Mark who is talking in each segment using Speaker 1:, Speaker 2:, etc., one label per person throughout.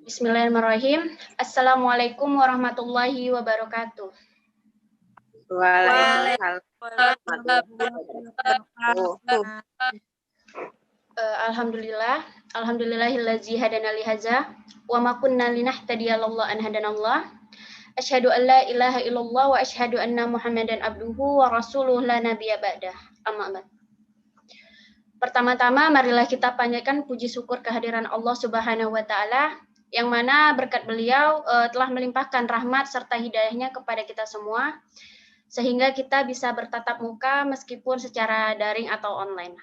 Speaker 1: Bismillahirrahmanirrahim. Assalamualaikum warahmatullahi wabarakatuh.
Speaker 2: Waalaikumsalam warahmatullahi wabarakatuh.
Speaker 1: Alhamdulillah, alhamdulillahillazi hadana li hadza wa ma kunna linahtadiya laula an hadanallah. Asyhadu an la ilaha illallah wa asyhadu anna Muhammadan abduhu wa rasuluhu la nabiyya ba'dah. Amma ba'd. Pertama-tama marilah kita panjatkan puji syukur kehadiran Allah Subhanahu wa taala yang mana berkat beliau telah melimpahkan rahmat serta hidayahnya kepada kita semua sehingga kita bisa bertatap muka meskipun secara daring atau online.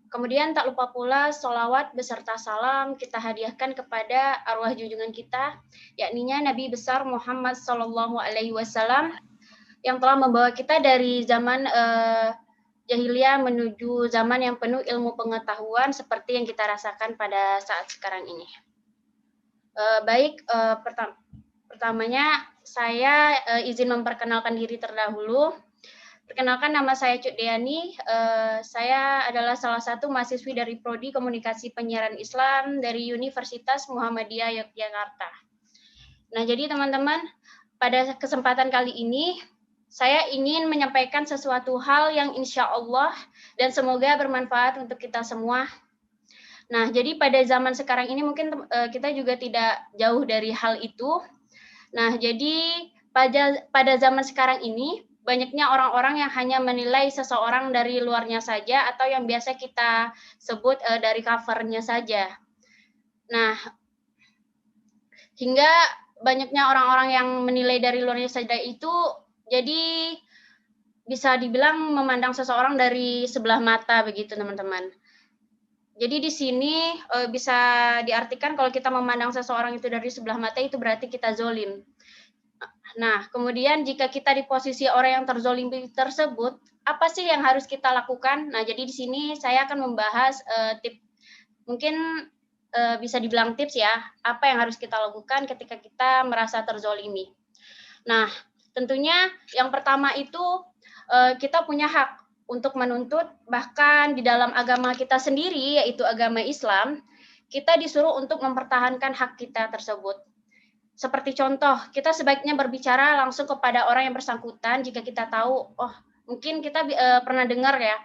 Speaker 1: Kemudian tak lupa pula sholawat beserta salam kita hadiahkan kepada arwah junjungan kita, yakninya Nabi besar Muhammad Sallallahu Alaihi Wasallam yang telah membawa kita dari zaman jahiliyah menuju zaman yang penuh ilmu pengetahuan seperti yang kita rasakan pada saat sekarang ini. Pertamanya saya izin memperkenalkan diri terdahulu. Perkenalkan, nama saya Cut Deani. Saya adalah salah satu mahasiswi dari Prodi Komunikasi Penyiaran Islam dari Universitas Muhammadiyah Yogyakarta. Nah, jadi teman-teman, pada kesempatan kali ini saya ingin menyampaikan sesuatu hal yang insya Allah dan semoga bermanfaat untuk kita semua. Nah, jadi pada zaman sekarang ini mungkin kita juga tidak jauh dari hal itu. Nah, jadi pada zaman sekarang ini banyaknya orang-orang yang hanya menilai seseorang dari luarnya saja atau yang biasa kita sebut dari covernya saja. Nah, hingga banyaknya orang-orang yang menilai dari luarnya saja itu jadi bisa dibilang memandang seseorang dari sebelah mata begitu, teman-teman. Jadi di sini bisa diartikan kalau kita memandang seseorang itu dari sebelah mata itu berarti kita zolim. Nah, kemudian jika kita di posisi orang yang terzolimi tersebut, apa sih yang harus kita lakukan? Nah, jadi di sini saya akan membahas mungkin bisa dibilang tips ya, apa yang harus kita lakukan ketika kita merasa terzolimi. Nah, tentunya yang pertama itu kita punya hak untuk menuntut, bahkan di dalam agama kita sendiri, yaitu agama Islam, kita disuruh untuk mempertahankan hak kita tersebut. Seperti contoh, kita sebaiknya berbicara langsung kepada orang yang bersangkutan jika kita tahu, oh mungkin kita pernah dengar ya,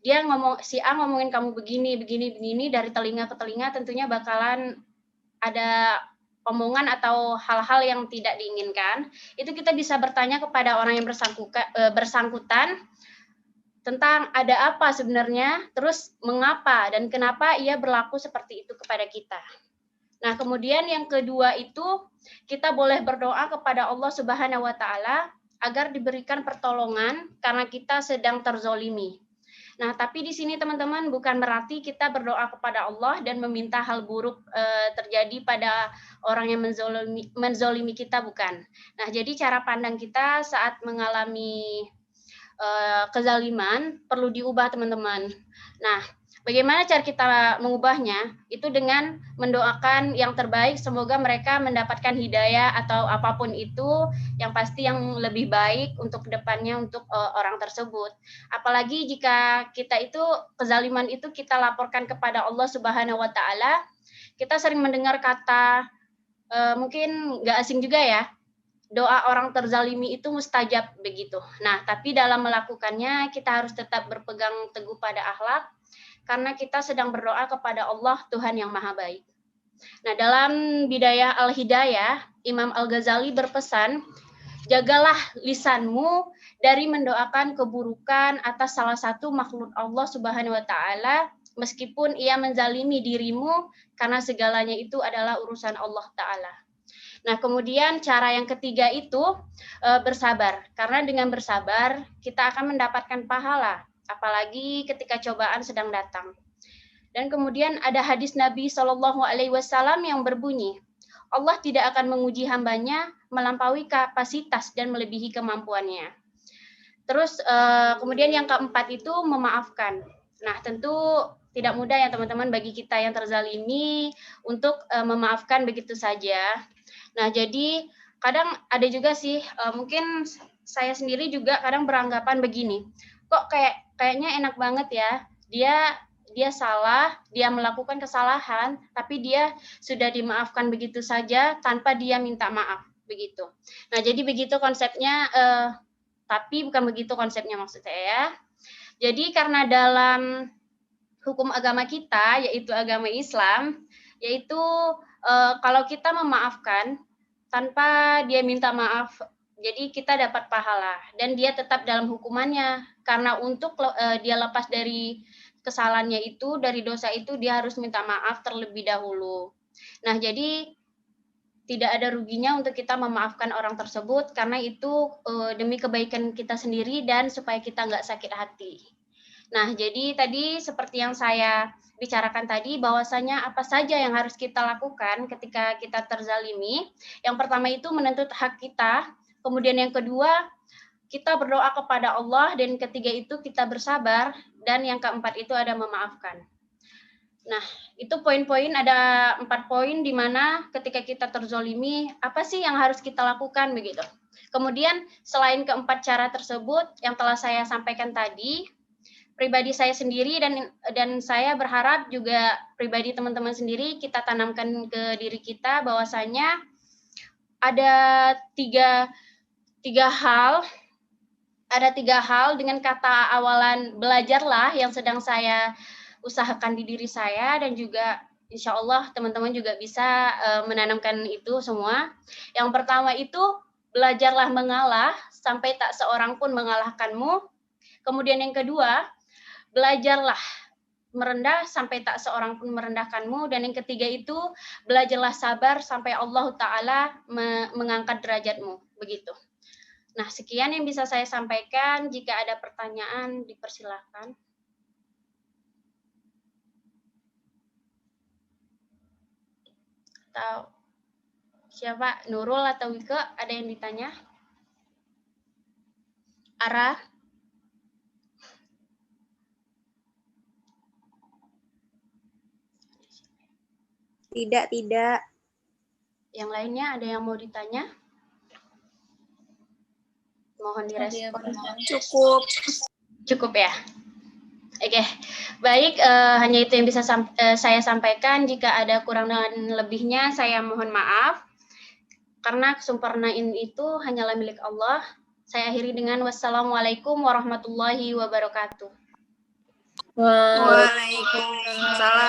Speaker 1: dia si A ngomongin kamu begini dari telinga ke telinga, tentunya bakalan ada omongan atau hal-hal yang tidak diinginkan. Itu kita bisa bertanya kepada orang yang bersangkutan tentang ada apa sebenarnya, terus mengapa dan kenapa ia berlaku seperti itu kepada kita. Nah, kemudian yang kedua itu kita boleh berdoa kepada Allah Subhanahu wa taala agar diberikan pertolongan karena kita sedang terzolimi. Nah, tapi di sini teman-teman bukan berarti kita berdoa kepada Allah dan meminta hal buruk terjadi pada orang yang menzolimi kita, bukan. Nah, jadi cara pandang kita saat mengalami kezaliman perlu diubah, teman-teman. Nah, bagaimana cara kita mengubahnya? Itu dengan mendoakan yang terbaik, semoga mereka mendapatkan hidayah atau apapun itu, yang pasti yang lebih baik untuk kedepannya untuk orang tersebut. Apalagi jika kita itu kezaliman itu kita laporkan kepada Allah Subhanahu wa taala, kita sering mendengar kata mungkin nggak asing juga ya, doa orang terzalimi itu mustajab begitu. Nah, tapi dalam melakukannya kita harus tetap berpegang teguh pada akhlak karena kita sedang berdoa kepada Allah Tuhan yang Maha Baik. Nah, dalam Bidayah Al-Hidayah, Imam Al-Ghazali berpesan, jagalah lisanmu dari mendoakan keburukan atas salah satu makhluk Allah Subhanahu wa taala meskipun ia menzalimi dirimu karena segalanya itu adalah urusan Allah taala. Nah, kemudian cara yang ketiga itu bersabar. Karena dengan bersabar, kita akan mendapatkan pahala. Apalagi ketika cobaan sedang datang. Dan kemudian ada hadis Nabi Shallallahu Alaihi Wasallam yang berbunyi, Allah tidak akan menguji hambanya melampaui kapasitas dan melebihi kemampuannya. Terus kemudian yang keempat itu memaafkan. Nah, tentu tidak mudah ya teman-teman bagi kita yang terzalimi untuk memaafkan begitu saja. Nah, jadi kadang ada juga sih, mungkin saya sendiri juga kadang beranggapan begini, kok kayaknya enak banget ya, dia dia salah, dia melakukan kesalahan, tapi dia sudah dimaafkan begitu saja tanpa dia minta maaf, begitu. Nah, jadi begitu konsepnya, tapi bukan begitu konsepnya maksud saya ya. Jadi karena dalam hukum agama kita, yaitu agama Islam, yaitu kalau kita memaafkan tanpa dia minta maaf, jadi kita dapat pahala dan dia tetap dalam hukumannya, karena untuk dia lepas dari kesalahannya itu, dari dosa itu, dia harus minta maaf terlebih dahulu. Nah, jadi tidak ada ruginya untuk kita memaafkan orang tersebut, karena itu demi kebaikan kita sendiri dan supaya kita nggak sakit hati. Nah, jadi tadi seperti yang saya bicarakan tadi, bahwasanya apa saja yang harus kita lakukan ketika kita terzalimi. Yang pertama itu menuntut hak kita, kemudian yang kedua kita berdoa kepada Allah, dan ketiga itu kita bersabar, dan yang keempat itu ada memaafkan. Nah, itu poin-poin, ada 4 poin di mana ketika kita terzolimi, apa sih yang harus kita lakukan begitu. Kemudian selain keempat cara tersebut yang telah saya sampaikan tadi, pribadi saya sendiri dan saya berharap juga pribadi teman-teman sendiri kita tanamkan ke diri kita bahwasanya ada tiga hal dengan kata awalan belajarlah yang sedang saya usahakan di diri saya, dan juga insya Allah teman-teman juga bisa menanamkan itu semua. Yang pertama itu belajarlah mengalah sampai tak seorang pun mengalahkanmu. Kemudian yang kedua, belajarlah merendah sampai tak seorang pun merendahkanmu. Dan yang ketiga itu, belajarlah sabar sampai Allah Ta'ala mengangkat derajatmu. Begitu. Nah, sekian yang bisa saya sampaikan. Jika ada pertanyaan, dipersilahkan. Atau siapa? Nurul atau Wike? Ada yang ditanya? Ara?
Speaker 2: Tidak.
Speaker 1: Yang lainnya ada yang mau ditanya? Mohon direspon. Cukup ya? Oke, baik, hanya itu yang bisa saya sampaikan. Jika ada kurang dan lebihnya, saya mohon maaf. Karena kesempurnaan itu hanyalah milik Allah. Saya akhiri dengan wassalamualaikum warahmatullahi wabarakatuh.
Speaker 2: Waalaikumsalam